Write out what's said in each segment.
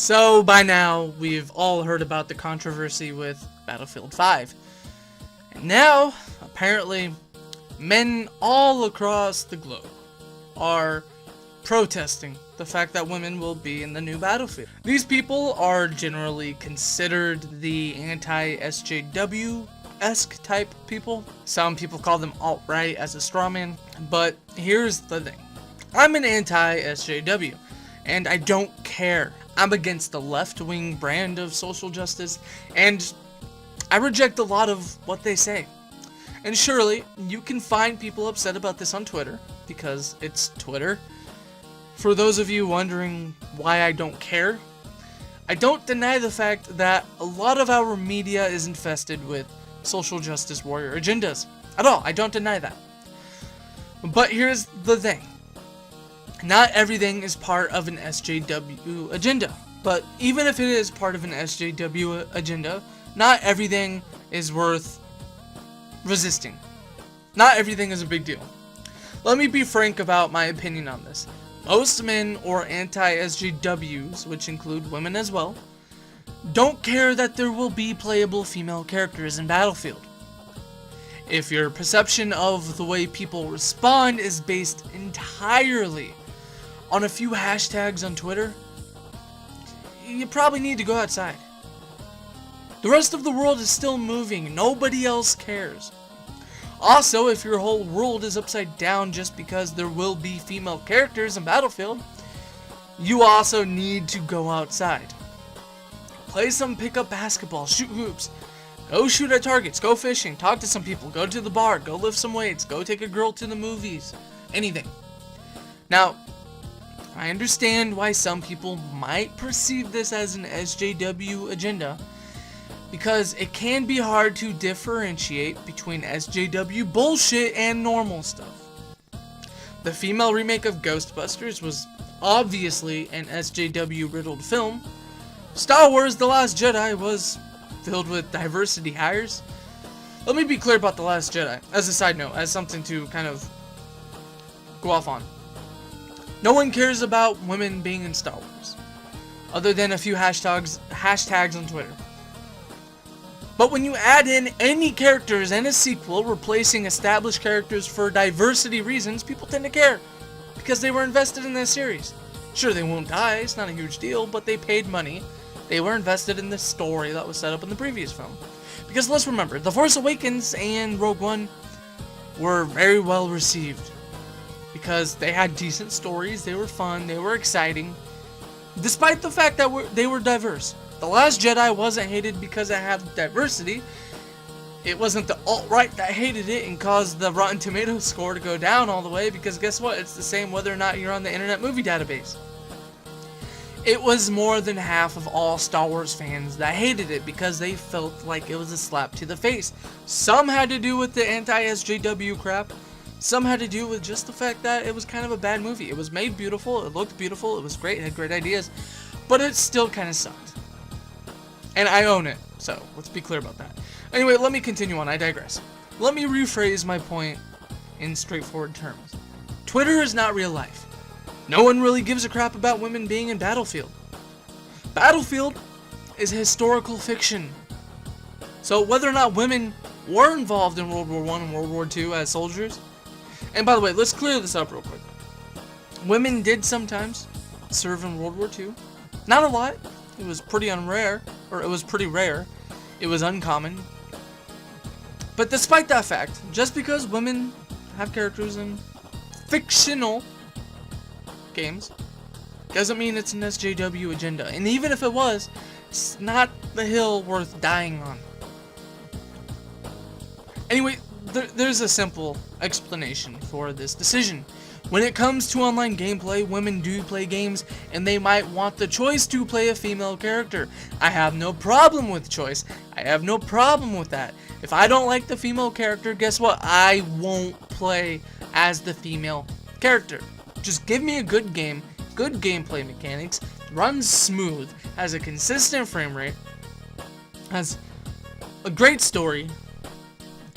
So by now, we've all heard about the controversy with Battlefield 5. And now, apparently, men all across the globe are protesting the fact that women will be in the new Battlefield. These people are generally considered the anti-SJW-esque type people. Some people call them alt-right as a straw man. But here's the thing. I'm an anti-SJW, and I don't care. I'm against the left-wing brand of social justice, and I reject a lot of what they say. And surely, you can find people upset about this on Twitter, because it's Twitter. For those of you wondering why I don't care, I don't deny the fact that a lot of our media is infested with social justice warrior agendas. At all, I don't deny that. But here's the thing. Not everything is part of an SJW agenda. But even if it is part of an SJW agenda, not everything is worth resisting. Not everything is a big deal. Let me be frank about my opinion on this. Most men or anti-SJWs, which include women as well, don't care that there will be playable female characters in Battlefield. If your perception of the way people respond is based entirely on a few hashtags on Twitter, you probably need to go outside. The rest of the world is still moving. Nobody else cares. Also, if your whole world is upside down just because there will be female characters in Battlefield, you also need to go outside. Play some pickup basketball, shoot hoops, go shoot at targets, go fishing, talk to some people, go to the bar, go lift some weights, go take a girl to the movies, anything. Now, I understand why some people might perceive this as an SJW agenda, because it can be hard to differentiate between SJW bullshit and normal stuff. The female remake of Ghostbusters was obviously an SJW-riddled film. Star Wars The Last Jedi was filled with diversity hires. Let me be clear about The Last Jedi, as a side note, as something to kind of go off on. No one cares about women being in Star Wars, other than a few hashtags on Twitter. But when you add in any characters in a sequel replacing established characters for diversity reasons, people tend to care, because they were invested in that series. Sure, they won't die, it's not a huge deal, but they paid money. They were invested in the story that was set up in the previous film. Because let's remember, The Force Awakens and Rogue One were very well received, because they had decent stories, they were fun, they were exciting, despite the fact that they were diverse. The Last Jedi wasn't hated because it had diversity. It wasn't the alt-right that hated it and caused the Rotten Tomatoes score to go down all the way, because guess what? It's the same whether or not you're on the Internet Movie Database. It was more than half of all Star Wars fans that hated it because they felt like it was a slap to the face. Some had to do with the anti-SJW crap. Some had to do with just the fact that it was kind of a bad movie. It was made beautiful, it looked beautiful, it was great, it had great ideas, but it still kind of sucked. And I own it, so let's be clear about that. Anyway, let me continue on, I digress. Let me rephrase my point in straightforward terms. Twitter is not real life. No one really gives a crap about women being in Battlefield. Battlefield is historical fiction. So whether or not women were involved in World War I and World War II as soldiers, and by the way, let's clear this up real quick. Women did sometimes serve in World War II. Not a lot. It was pretty rare. It was uncommon. But despite that fact, just because women have characters in fictional games doesn't mean it's an SJW agenda. And even if it was, it's not the hill worth dying on. Anyway, there's a simple explanation for this decision. When it comes to online gameplay, women do play games, and they might want the choice to play a female character. I have no problem with choice. I have no problem with that. If I don't like the female character, guess what? I won't play as the female character. Just give me a good game, good gameplay mechanics, runs smooth, has a consistent frame rate, has a great story,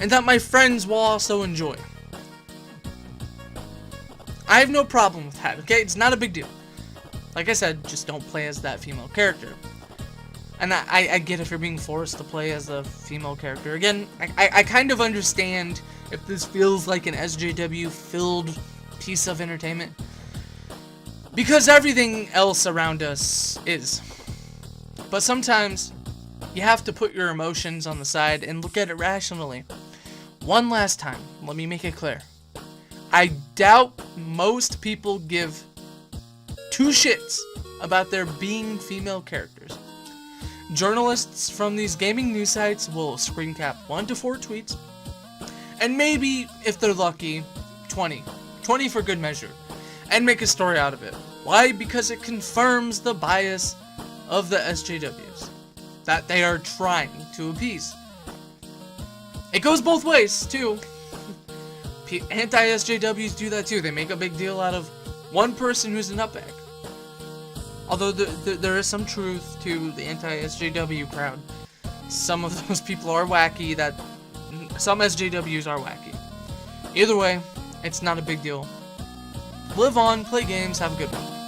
and that my friends will also enjoy. I have no problem with that, okay? It's not a big deal. Like I said, just don't play as that female character. And I get if you're being forced to play as a female character. Again, I kind of understand if this feels like an SJW-filled piece of entertainment. Because everything else around us is. But sometimes, you have to put your emotions on the side and look at it rationally. One last time, let me make it clear. I doubt most people give two shits about there being female characters. Journalists from these gaming news sites will screen cap 1 to 4 tweets, and maybe, if they're lucky, 20 for good measure, and make a story out of it. Why? Because it confirms the bias of the SJWs that they are trying to appease. It goes both ways, too. Anti-SJWs do that too. They make a big deal out of one person who's a nutbag. Although there is some truth to the anti-SJW crowd. Some of those people are wacky, some SJWs are wacky. Either way, it's not a big deal. Live on, play games, have a good one.